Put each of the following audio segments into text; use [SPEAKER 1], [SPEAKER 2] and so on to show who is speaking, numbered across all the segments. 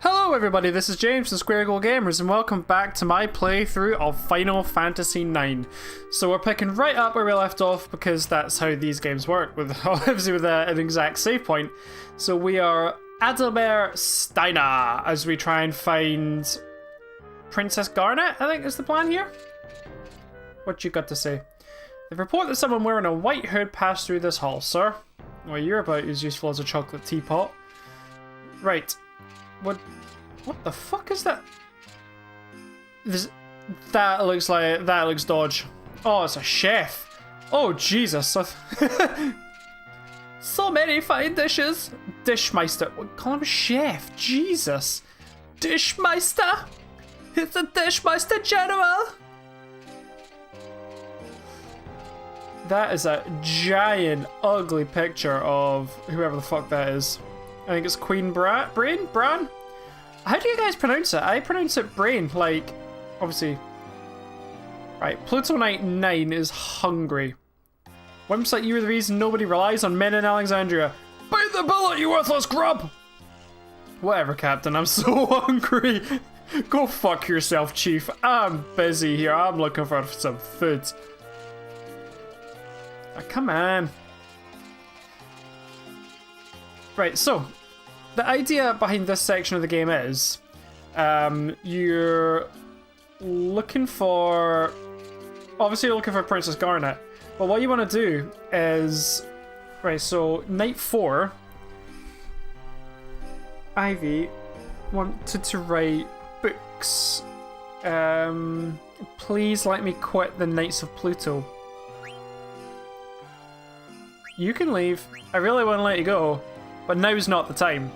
[SPEAKER 1] Hello everybody, this is James from Square Goal Gamers and welcome back to my playthrough of Final Fantasy IX. So we're picking right up where we left off because that's how these games work, with obviously with an exact save point. So we are Adalbert Steiner as we try and find Princess Garnet, I think is the plan here. What you got to say? The report that someone wearing a white hood passed through this hall, sir. What you're about is useful as a chocolate teapot. Right. What the fuck is that? That looks dodge. Oh, it's a chef. Oh, Jesus. So many fine dishes. Dishmeister. Call him chef. Jesus. Dishmeister. It's a Dishmeister General. That is a giant, ugly picture of whoever the fuck that is. I think it's Queen Bran? How do you guys pronounce it? I pronounce it Brain, like, obviously. Right, Pluto Knight 9 is hungry. Wimps like you are the reason nobody relies on men in Alexandria. Bite the bullet, you worthless grub! Whatever, Captain, I'm so hungry. Go fuck yourself, Chief. I'm busy here, I'm looking for some food. Oh, come on. Right, so the idea behind this section of the game is you're looking for, obviously you're looking for Princess Garnet, but what you want to do is, right, so night 4, Ivy wanted to write books. Please let me quit the Knights of Pluto. You can leave. I really want to let you go, but now's not the time.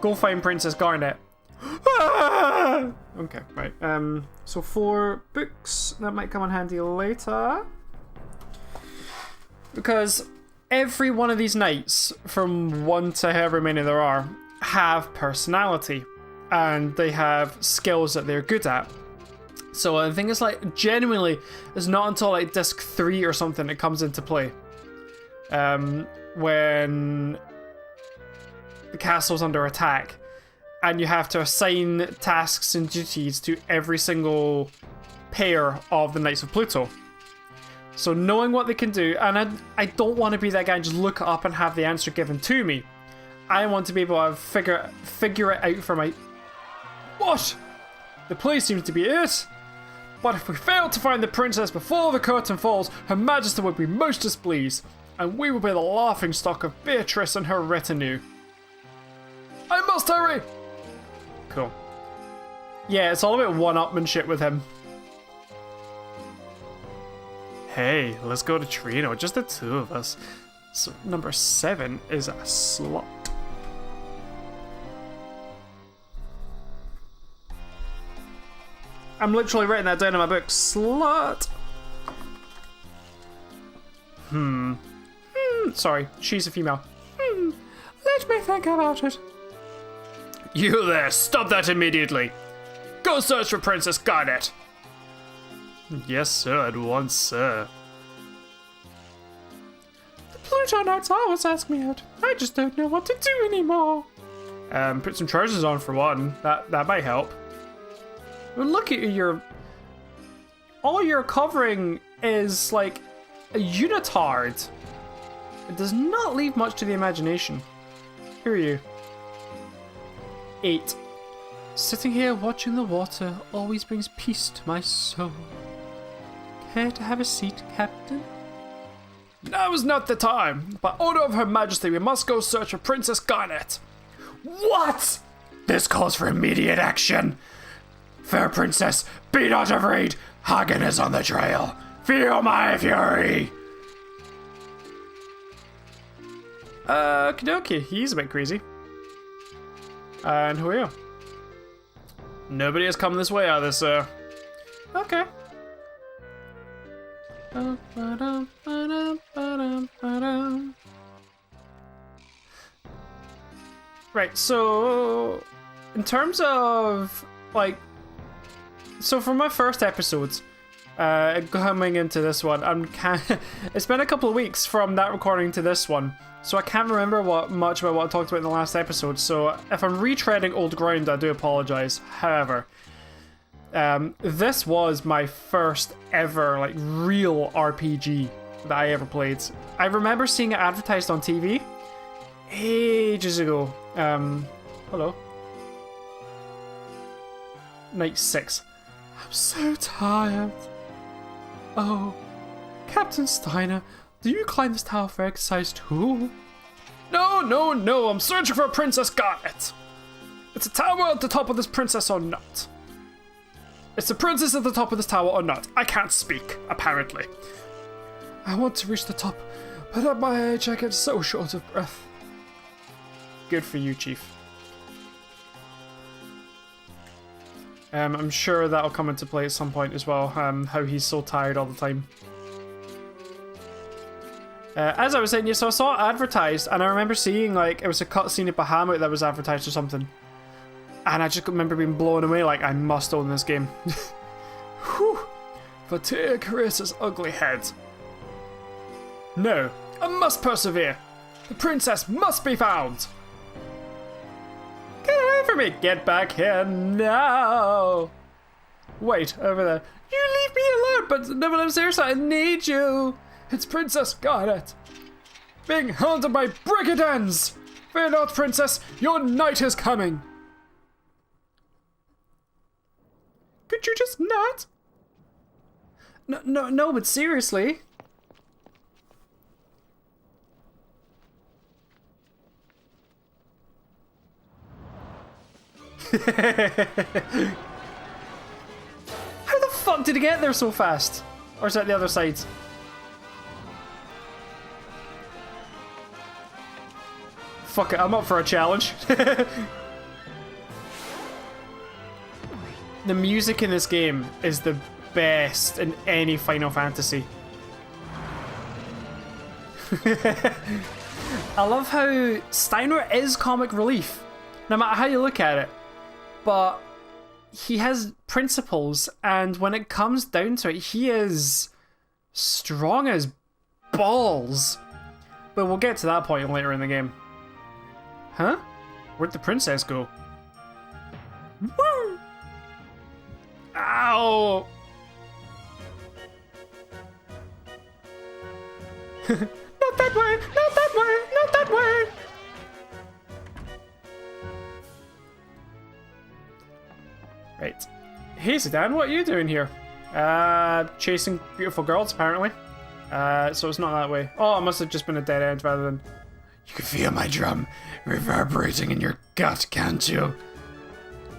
[SPEAKER 1] Go find Princess Garnet. Okay, right. So 4 books. That might come in handy later. Because every one of these knights, from 1 to however many there are, have personality. And they have skills that they're good at. So I think it's like, genuinely, it's not until like disc 3 or something it comes into play. When the castle's under attack and you have to assign tasks and duties to every single pair of the Knights of Pluto. So knowing what they can do, and I don't want to be that guy and just look it up and have the answer given to me. I want to be able to figure it out for my... What? The place seems to be it. But if we fail to find the princess before the curtain falls, Her Majesty would be most displeased, and we will be the laughingstock of Beatrice and her retinue. I must hurry! Cool. Yeah, it's all about one-upmanship with him. Hey, let's go to Trino, just the 2 of us. So, number 7 is a slut. I'm literally writing that down in my book. Slut! Sorry, she's a female. Let me think about it. You there, stop that immediately. Go search for Princess Garnet. Yes, sir, at once, sir. The Pluto Knights always ask me out. I just don't know what to do anymore. Put some trousers on for one. That might help. Well, look at you, all you're covering is like a unitard. It does not leave much to the imagination. Who are you? 8. Sitting here watching the water always brings peace to my soul. Care to have a seat, Captain? Now is not the time. By order of Her Majesty, we must go search for Princess Garnet. What? This calls for immediate action. Fair princess, be not afraid. Hagen is on the trail. Feel my fury. Okie he's a bit crazy. And who are you? Nobody has come this way either, sir. Okay. Right, so in terms of like, so for my first episodes, Coming into this one, it's been a couple of weeks from that recording to this one, so I can't remember much about what I talked about in the last episode, so if I'm retreading old ground, I do apologise. However, this was my first ever, like, real RPG that I ever played. I remember seeing it advertised on TV ages ago. Hello. Night 6. I'm so tired. Oh, Captain Steiner, do you climb this tower for exercise too? No, I'm searching for a Princess Garnet. It's a tower at the top of this princess or not? It's the princess at the top of this tower or not? I can't speak, apparently. I want to reach the top, but at my age I get so short of breath. Good for you, Chief. I'm sure that'll come into play at some point as well, how he's so tired all the time. As I was saying, so I saw it advertised, and I remember seeing, like, it was a cutscene of Bahamut that was advertised or something. And I just remember being blown away, like, I must own this game. Whew. Vatir Carissa's ugly head. No, I must persevere. The princess must be found. Get away from me! Get back here now! Wait, over there. You leave me alone, but no one upstairs, I need you! It's Princess Garnet! Being haunted by brigands! Fear not, Princess, your night is coming! Could you just not? No, but seriously. How the fuck did he get there so fast? Or is that the other side? Fuck it, I'm up for a challenge. The music in this game is the best in any Final Fantasy. I love how Steiner is comic relief, no matter how you look at it. But he has principles, and when it comes down to it, he is strong as balls. But we'll get to that point later in the game. Huh? Where'd the princess go? Woo! Ow! Not that way! Not that way! Not that way! Right. Hey, Zidane, what are you doing here? Chasing beautiful girls, apparently. So it's not that way. Oh, it must have just been a dead end rather than... You can feel my drum reverberating in your gut, can't you?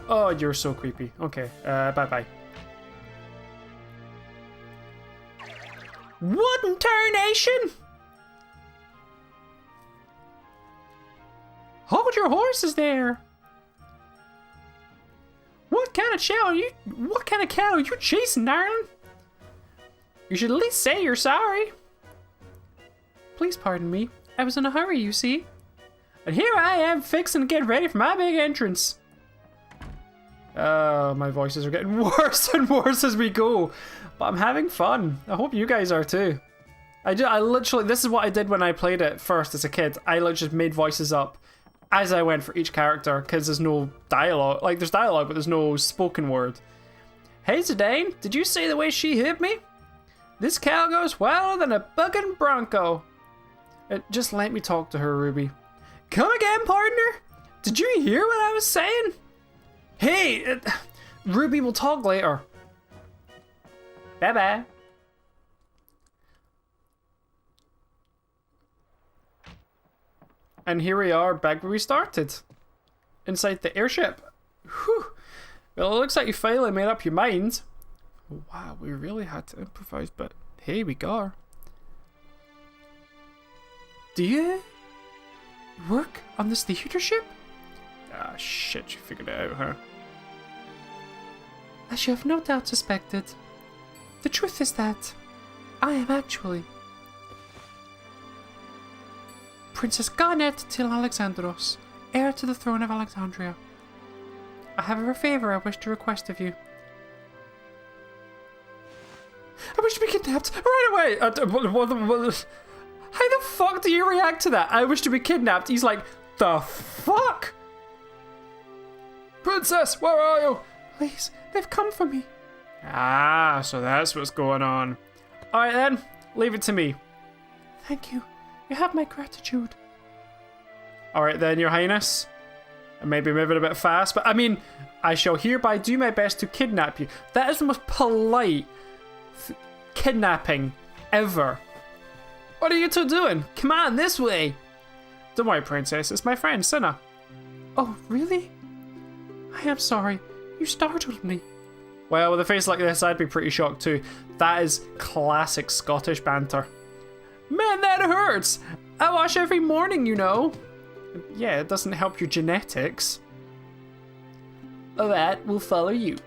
[SPEAKER 1] Oh, you're so creepy. Okay, bye-bye. What in tarnation? Hold your horses there. What kind of cow are you chasing, darling? You should at least say you're sorry. Please pardon me. I was in a hurry, you see. And here I am fixing to get ready for my big entrance. Oh, my voices are getting worse and worse as we go. But I'm having fun. I hope you guys are too. I literally, this is what I did when I played it first as a kid. I literally just made voices up as I went for each character, because there's no dialogue. Like, there's dialogue, but there's no spoken word. Hey, Zidane, did you see the way she hit me? This cow goes wilder than a bucking bronco. Just let me talk to her, Ruby. Come again, partner? Did you hear what I was saying? Hey, Ruby, we'll talk later. Bye-bye. And here we are, back where we started. Inside the airship. Whew. Well, it looks like you finally made up your mind. Wow, we really had to improvise, but hey, we got her. Do you work on this theater ship? Ah, shit, you figured it out, huh? As you have no doubt suspected, the truth is that I am actually Princess Garnet Til Alexandros, heir to the throne of Alexandria. I have a favour I wish to request of you. kidnapped right away. How the fuck do you react to that? I wish to be kidnapped. He's like, the fuck? Princess, where are you? Please, they've come for me. Ah, so that's what's going on. Alright then, leave it to me. Thank you. You have my gratitude. Alright then, Your Highness. I may be moving a bit fast, but I mean, I shall hereby do my best to kidnap you. That is the most polite kidnapping ever. What are you two doing? Come on, this way. Don't worry, Princess. It's my friend, Cinna. Oh, really? I am sorry. You startled me. Well, with a face like this, I'd be pretty shocked too. That is classic Scottish banter. Man, that hurts. I wash every morning, you know. Yeah, it doesn't help your genetics. That will follow you.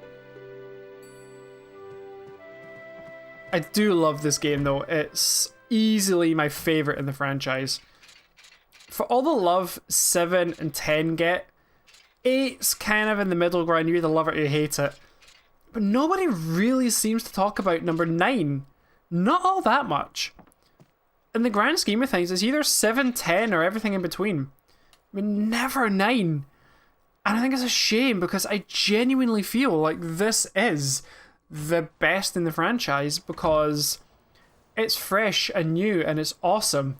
[SPEAKER 1] I do love this game though. It's easily my favorite in the franchise. For all the love 7 and 10 get, 8's kind of in the middle ground. You either love it or you hate it. But nobody really seems to talk about number 9. Not all that much. In the grand scheme of things, it's either 7, 10, or everything in between. I mean, never 9. And I think it's a shame because I genuinely feel like this is the best in the franchise because it's fresh and new and it's awesome.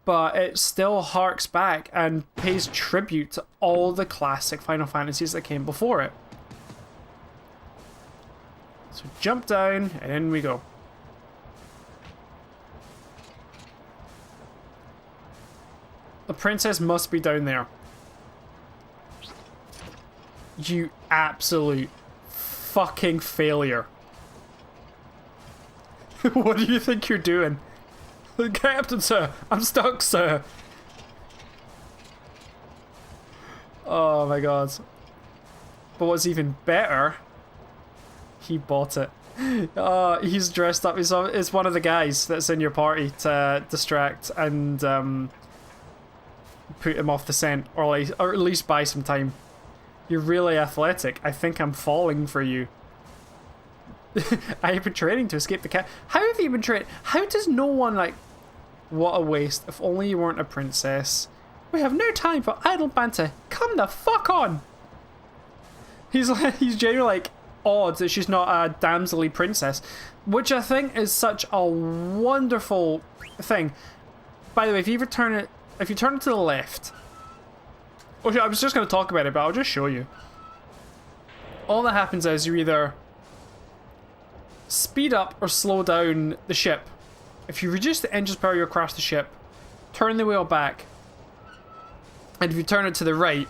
[SPEAKER 1] But it still harks back and pays tribute to all the classic Final Fantasies that came before it. So jump down and in we go. The princess must be down there. You absolute fucking failure. What do you think you're doing? Captain, sir! I'm stuck, sir! Oh my god. But what's even better, he bought it. He's dressed up. It's one of the guys that's in your party to distract and put him off the scent, or at least buy some time. You're really athletic. I think I'm falling for you. I have been training to escape the cat. How have you been training? How does no one like... What a waste. If only you weren't a princess. We have no time for idle banter. Come the fuck on! He's genuinely like awed that she's not a damselly princess. Which I think is such a wonderful thing. By the way, if you turn it to the left... Oh, I was just going to talk about it, but I'll just show you. All that happens is you either speed up or slow down the ship. If you reduce the engine's power, you crash the ship. Turn the wheel back. And if you turn it to the right,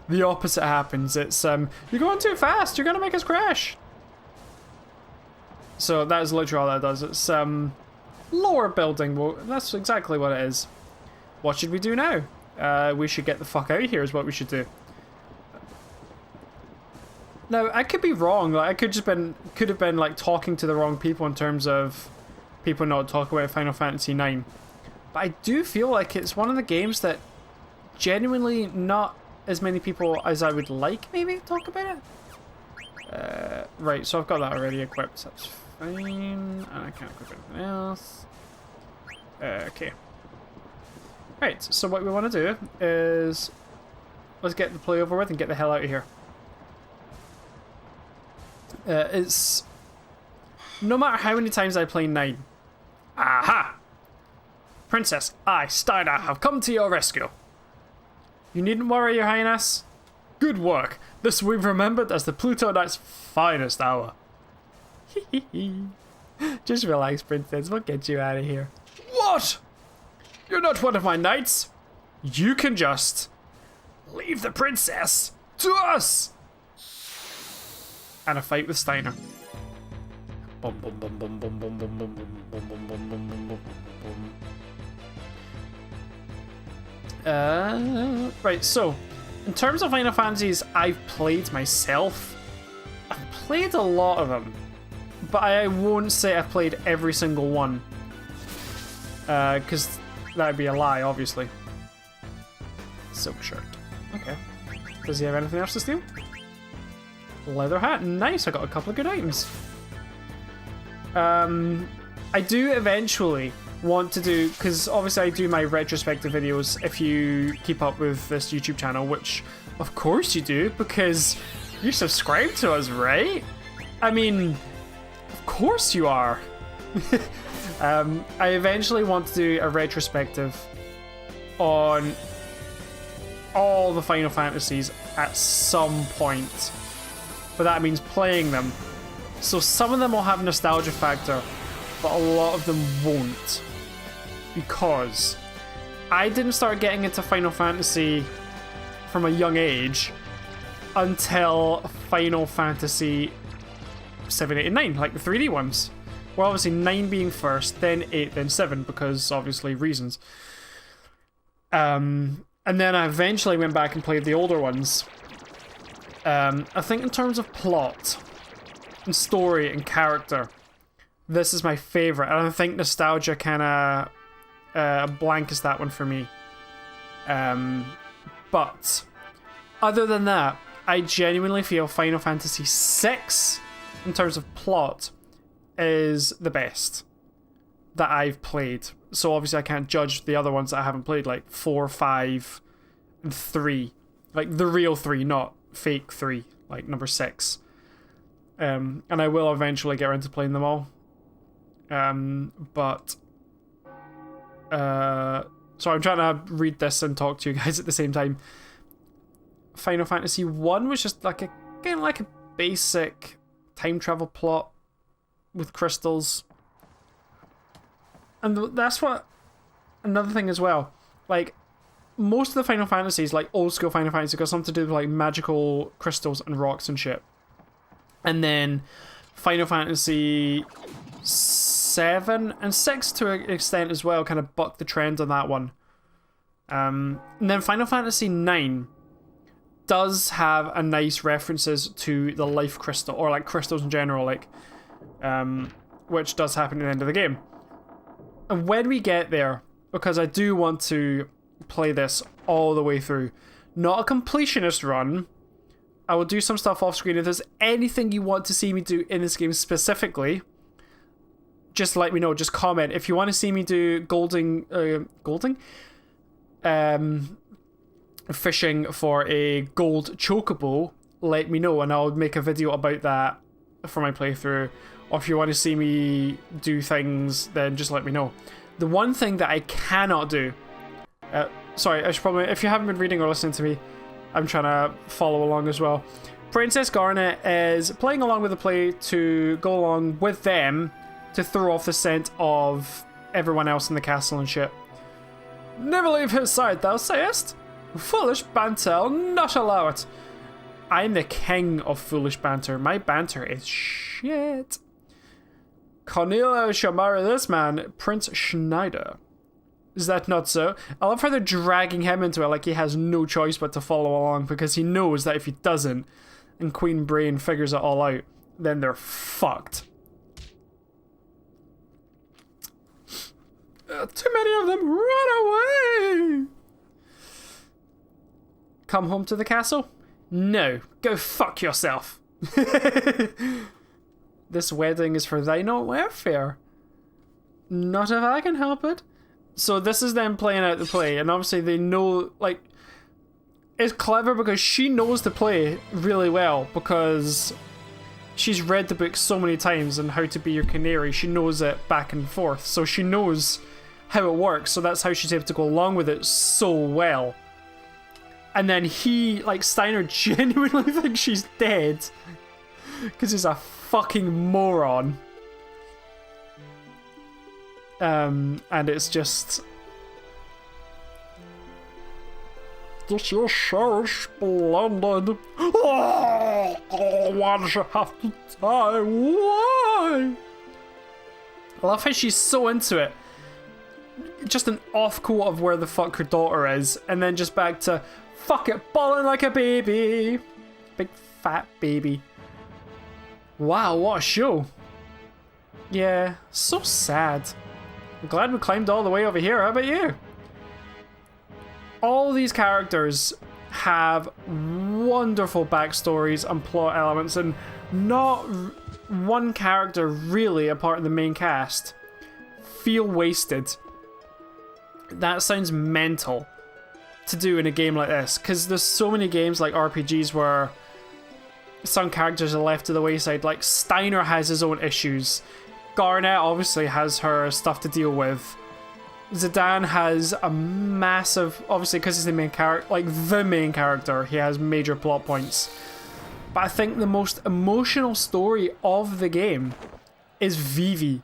[SPEAKER 1] the opposite happens. It's, you're going too fast, you're going to make us crash. So that is literally all that does. It's, lower building. Well, that's exactly what it is. What should we do now? We should get the fuck out of here is what we should do. Now, I could be wrong. Like, I could have been like talking to the wrong people in terms of people not talking about Final Fantasy IX. But I do feel like it's one of the games that genuinely not as many people as I would like maybe talk about it. Right, so I've got that already equipped. That's fine. And I can't equip anything else. Okay. Right, so what we want to do is let's get the play over with and get the hell out of here. It's no matter how many times I play 9. Aha! Princess, I, Steiner, have come to your rescue. You needn't worry, Your Highness. Good work. This we've remembered as the Pluto Knight's finest hour. Just relax, Princess. We'll get you out of here. What? You're not one of my knights. You can just leave the princess to us. And a fight with Steiner. Bum, bum, bum, bum, bum, bum, bum, bum, bum, bum, bum, bum, bum, bum. Right, so in terms of Final Fantasies I've played myself, I've played a lot of them, but I won't say I've played every single one, because that would be a lie, obviously. Silk shirt. Okay. Does he have anything else to steal? Leather hat. Nice, I got a couple of good items. I do eventually want to do, because obviously I do my retrospective videos if you keep up with this YouTube channel, which of course you do, because you subscribe to us, right? I mean, of course you are. I eventually want to do a retrospective on all the Final Fantasies at some point, but that means playing them. So some of them will have nostalgia factor, but a lot of them won't, because I didn't start getting into Final Fantasy from a young age until Final Fantasy 7, 8, and 9, like the 3D ones. Well, obviously 9 being first, then 8, then 7, because obviously reasons. And then I eventually went back and played the older ones. I think in terms of plot and story and character, this is my favorite. And I think nostalgia kind of blankets that one for me. But other than that, I genuinely feel Final Fantasy VI, in terms of plot, is the best that I've played. So obviously I can't judge the other ones that I haven't played, like 4, 5, and 3. Like the real 3, not fake 3, like number 6. And I will eventually get around to playing them all. So I'm trying to read this and talk to you guys at the same time. Final Fantasy 1 was just like a basic time travel plot with crystals. And that's what, another thing as well, like most of the Final Fantasies, like old school Final Fantasy, got something to do with like magical crystals and rocks and shit. And then Final Fantasy 7 and 6 to an extent as well kind of bucked the trend on that one. And then Final Fantasy 9 does have a nice references to the life crystal, or like crystals in general, like which does happen at the end of the game. And when we get there, because I do want to play this all the way through, not a completionist run, I will do some stuff off screen. If there's anything you want to see me do in this game specifically, just let me know. Just comment. If you want to see me do fishing for a gold chocobo, let me know and I'll make a video about that for my playthrough. Or if you want to see me do things, then just let me know. The one thing that I cannot do, sorry, I should probably, if you haven't been reading or listening to me, I'm trying to follow along as well. Princess Garnet is playing along with the play to go along with them to throw off the scent of everyone else in the castle and shit. Never leave his side, thou sayest? Foolish banter, I'll not allow it. I'm the king of foolish banter. My banter is shit. Cornelia shall marry this man, Prince Schneider. Is that not so? I love how they're dragging him into it like he has no choice but to follow along, because he knows that if he doesn't, and Queen Brain figures it all out, then they're fucked. Too many of them, run away! Come home to the castle? No, go fuck yourself. This wedding is for thine own welfare. Not if I can help it. So this is them playing out the play, and obviously they know, like, it's clever because she knows the play really well, because she's read the book so many times on How to Be Your Canary. She knows it back and forth, so she knows how it works, so that's how she's able to go along with it so well. And then he, like, Steiner genuinely thinks she's dead because he's a fucking moron. And it's just, this is so splendid. Oh, why does she have to die? Why? I love how she's so into it. Just an off quote of where the fuck her daughter is, and then just back to fuck it, bawling like a baby. Big fat baby. Wow, what a show. Yeah, so sad. I'm glad we climbed all the way over here. How about you? All these characters have wonderful backstories and plot elements, and not one character really, apart from the main cast, feel wasted. That sounds mental to do in a game like this, because there's so many games like RPGs where some characters are left to the wayside. Like Steiner has his own issues. Garnet obviously has her stuff to deal with. Zidane has a massive, obviously because he's the main character, like the main character, he has major plot points. But I think the most emotional story of the game is Vivi,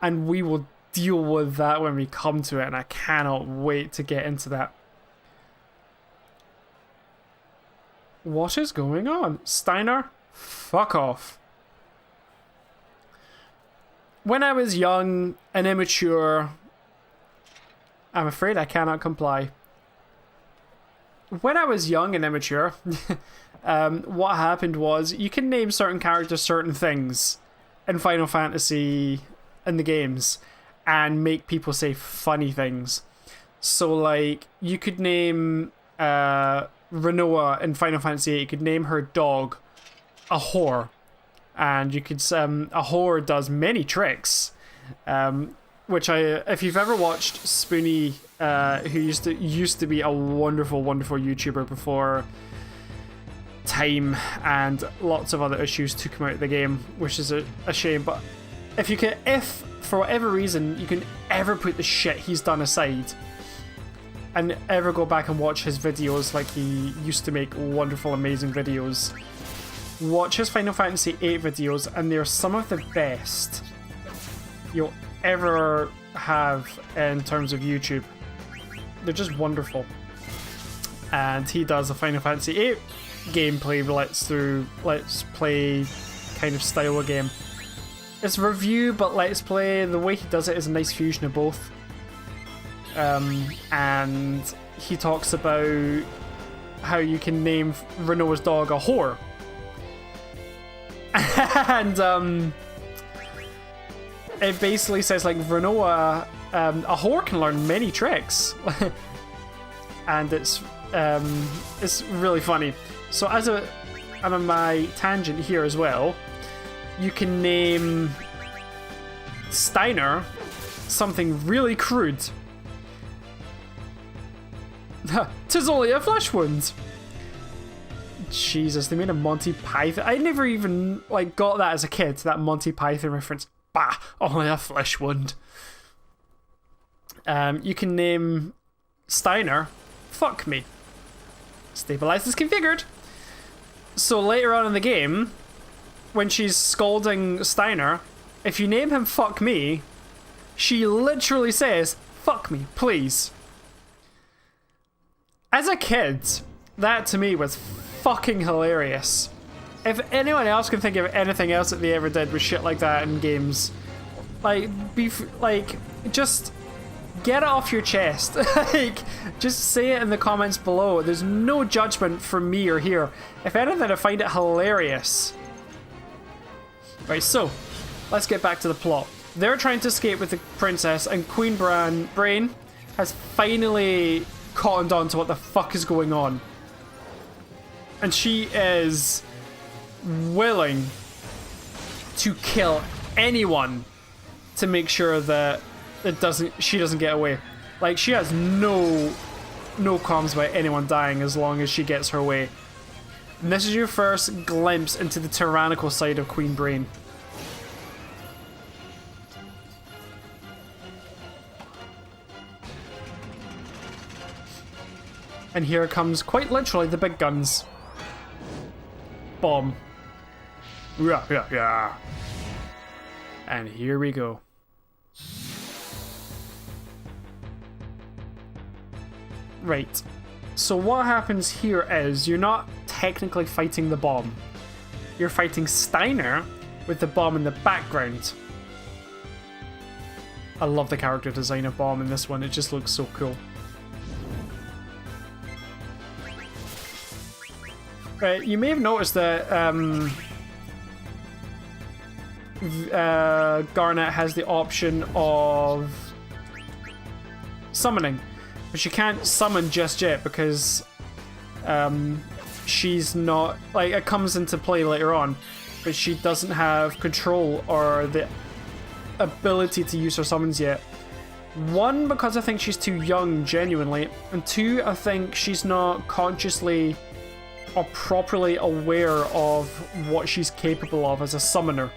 [SPEAKER 1] and we will deal with that when we come to it, and I cannot wait to get into that. What is going on? Steiner? Fuck off. When I was young and immature, I'm afraid I cannot comply. When I was young and immature, what happened was you can name certain characters certain things in Final Fantasy in the games and make people say funny things. So like you could name Renoa in Final Fantasy VIII, you could name her dog a whore, and you could a whore does many tricks, which if you've ever watched Spoonie, who used to be a wonderful YouTuber before time and lots of other issues took him out of the game, which is a shame. But if for whatever reason you can ever put the shit he's done aside and ever go back and watch his videos, like he used to make wonderful, amazing videos, watch his Final Fantasy VIII videos, and they're some of the best you'll ever have in terms of YouTube. They're just wonderful. And he does a Final Fantasy VIII gameplay let's play kind of style of game. It's review, but let's play. The way he does it is a nice fusion of both. And he talks about how you can name Renoa's dog a whore. And it basically says like Renoa, a whore can learn many tricks. And it's really funny. So I'm on my tangent here as well. You can name Steiner something really crude. 'Tis only a flesh wound. Jesus, they made a Monty Python. I never even got that as a kid, that Monty Python reference. Bah, only a flesh wound. You can name Steiner fuck me. Stabilize is configured. So later on in the game, when she's scolding Steiner, if you name him fuck me, she literally says, fuck me, please. As a kid, that to me was fucking hilarious. If anyone else can think of anything else that they ever did with shit like that in games, just get it off your chest. Just say it in the comments below. There's no judgment from me or here. If anything, I find it hilarious. Right, so let's get back to the plot. They're trying to escape with the princess, and Queen Brain has finally cottoned on to what the fuck is going on. And she is willing to kill anyone to make sure that she doesn't get away. Like, she has no qualms about anyone dying as long as she gets her way. And this is your first glimpse into the tyrannical side of Queen Brain. And here comes, quite literally, the big guns. Bomb. Yeah. And here we go. Right. So what happens here is you're not technically fighting the bomb. You're fighting Steiner with the bomb in the background. I love the character design of Bomb in this one. It just looks so cool. Right, you may have noticed that Garnet has the option of summoning, but she can't summon just yet because she's not, like, it comes into play later on, but she doesn't have control or the ability to use her summons yet. One, because I think she's too young, genuinely, and two, I think she's not consciously or properly aware of what she's capable of as a summoner.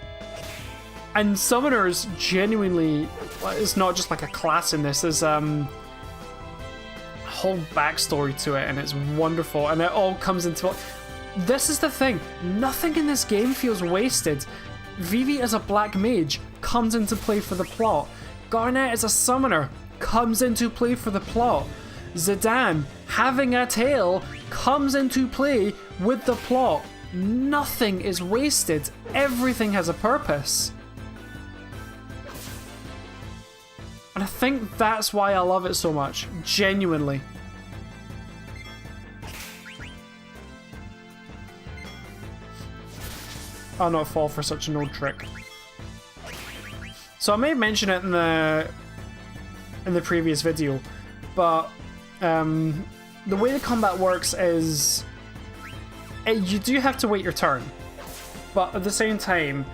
[SPEAKER 1] And summoners genuinely, it's not just like a class in this, there's a whole backstory to it, and it's wonderful, and it all comes into it. This is the thing, nothing in this game feels wasted. Vivi as a black mage comes into play for the plot. Garnet as a summoner comes into play for the plot. Zidane having a tail comes into play with the plot. Nothing is wasted. Everything has a purpose. And I think that's why I love it so much. Genuinely. I'll not fall for such an old trick. So I may mention it in the previous video, but the way the combat works is you do have to wait your turn, but at the same time,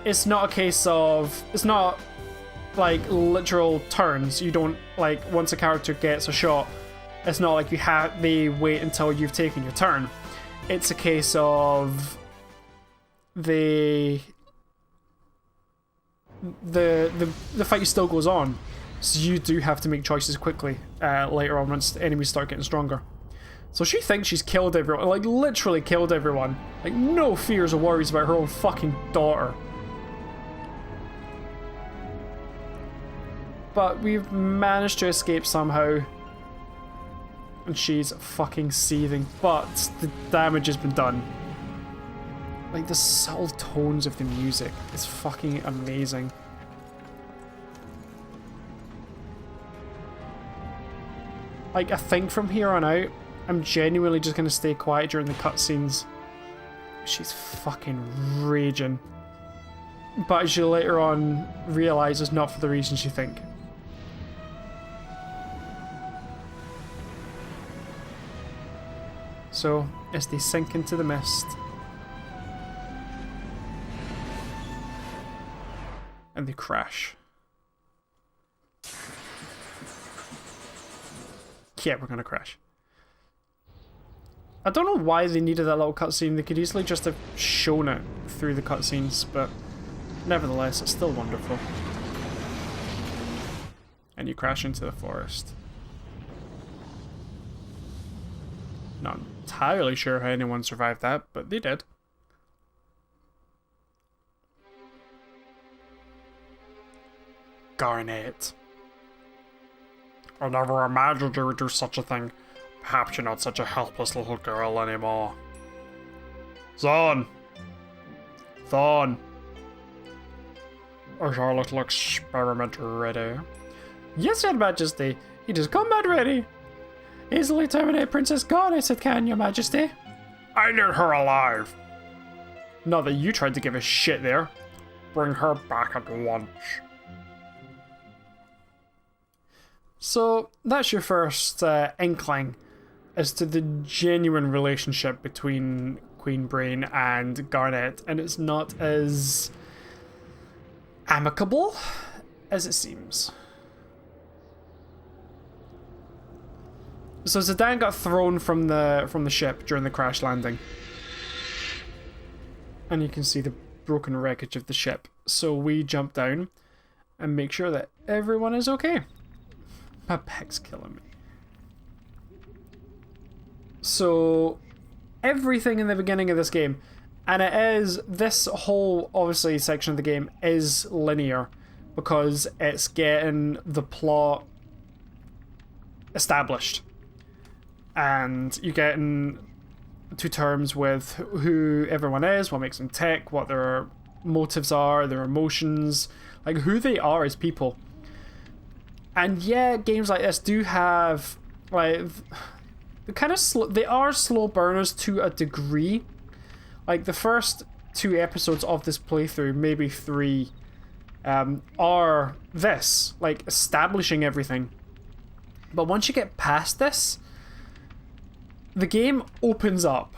[SPEAKER 1] it's not a case of, it's not like literal turns. You don't, like, once a character gets a shot, it's not like they wait until you've taken your turn. It's a case of the fight still goes on, so you do have to make choices quickly later on once the enemies start getting stronger. So she thinks she's killed everyone, like literally killed everyone, like no fears or worries about her own fucking daughter. But we've managed to escape somehow, and she's fucking seething, but the damage has been done. Like, the subtle tones of the music is fucking amazing. Like, I think from here on out, I'm genuinely just gonna stay quiet during the cutscenes. She's fucking raging. But as you later on realise, it's not for the reasons you think. So, as they sink into the mist, and they crash. Yeah, we're gonna crash. I don't know why they needed that little cutscene. They could easily just have shown it through the cutscenes, but nevertheless, it's still wonderful. And you crash into the forest. Not entirely sure how anyone survived that, but they did. Garnet. I never imagined you would do such a thing. Perhaps you're not such a helpless little girl anymore. Thorn! Thorn! Is our little experiment ready? Yes, Your Majesty. It is combat ready. Easily terminate Princess Garnet, it can, Your Majesty. I need her alive. Not that you tried to give a shit there. Bring her back at once. So that's your first inkling as to the genuine relationship between Queen Brain and Garnet, and it's not as amicable as it seems. So Zidane got thrown from the ship during the crash landing, and you can see the broken wreckage of the ship. So we jump down and make sure that everyone is okay. My back's killing me. So everything in the beginning of this game, and it is, this whole obviously section of the game is linear because it's getting the plot established, and you're getting to terms with who everyone is, what makes them tick, what their motives are, their emotions, like who they are as people. And yeah, games like this do have, like, kind of slow, they are slow burners to a degree. Like the first 2 episodes of this playthrough, maybe 3, are this, like establishing everything. But once you get past this, the game opens up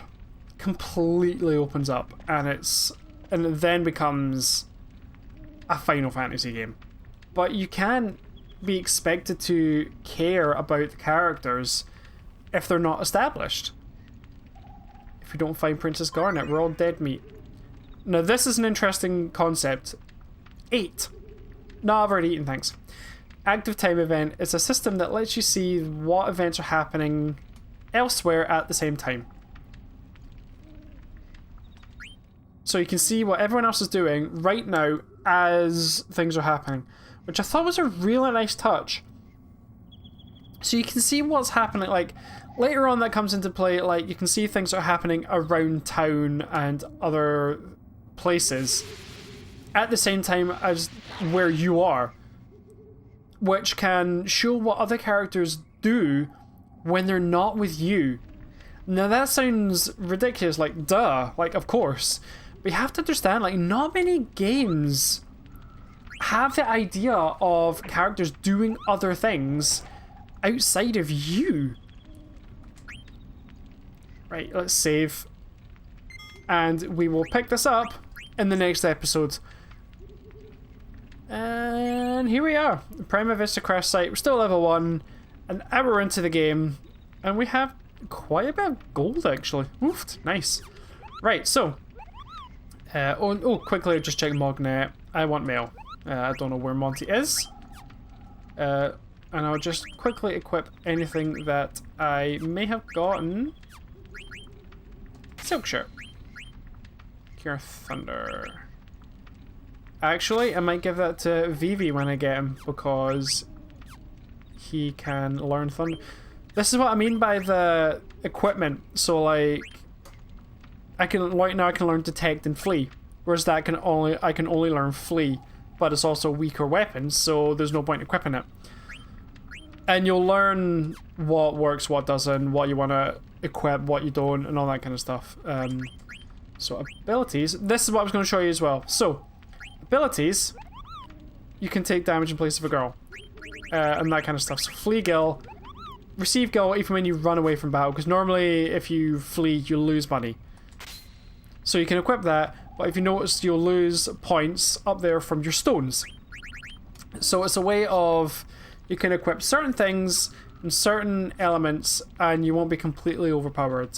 [SPEAKER 1] completely opens up, and it then becomes a Final Fantasy game. But you can't be expected to care about the characters if they're not established. If we don't find Princess Garnet, we're all dead meat. Now this is an interesting concept. 8. No, I've already eaten, thanks. Active time event is a system that lets you see what events are happening elsewhere at the same time. So you can see what everyone else is doing right now as things are happening, which I thought was a really nice touch. So you can see what's happening, like later on that comes into play, like you can see things that are happening around town and other places at the same time as where you are, which can show what other characters do when they're not with you. Now that sounds ridiculous, like duh, like of course. But you have to understand, like not many games have the idea of characters doing other things outside of you. Right, let's save. And we will pick this up in the next episode. And here we are, Prima Vista Crash site. We're still level 1, an hour into the game, and we have quite a bit of gold actually. Oofed, nice. Right, so quickly just check Mognet. I want mail. I don't know where Monty is. And I'll just quickly equip anything that I may have gotten. Silk shirt. Cure Thunder. Actually, I might give that to Vivi when I get him, because he can learn Thunder. This is what I mean by the equipment. So like, I can learn Detect and Flee, whereas that I can only learn Flee, but it's also weaker weapons, so there's no point equipping it. And you'll learn what works, what doesn't, what you want to equip, what you don't, and all that kind of stuff. So abilities. This is what I was going to show you as well. So abilities, you can take damage in place of a girl, and that kind of stuff. So flee Gil, receive Gil even when you run away from battle, because normally if you flee you lose money. So you can equip that, but if you notice you'll lose points up there from your stones. So it's a way of, you can equip certain things and certain elements and you won't be completely overpowered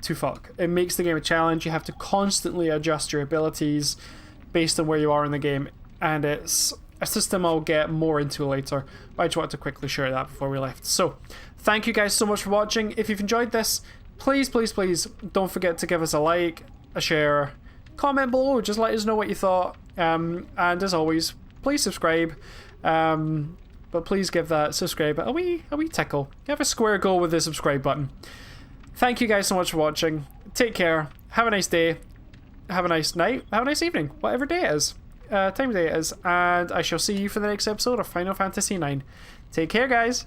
[SPEAKER 1] to fuck. It makes the game a challenge. You have to constantly adjust your abilities based on where you are in the game, and it's a system I'll get more into later, but I just wanted to quickly share that before we left. So thank you guys so much for watching. If you've enjoyed this, please don't forget to give us a like, a share, comment below, just let us know what you thought, and as always, please subscribe, but please give that subscribe a wee tickle. Give a square go with the subscribe button. Thank you guys so much for watching. Take care, have a nice day, have a nice night, have a nice evening, whatever day it is, time of day it is, and I shall see you for the next episode of Final Fantasy IX. Take care, guys.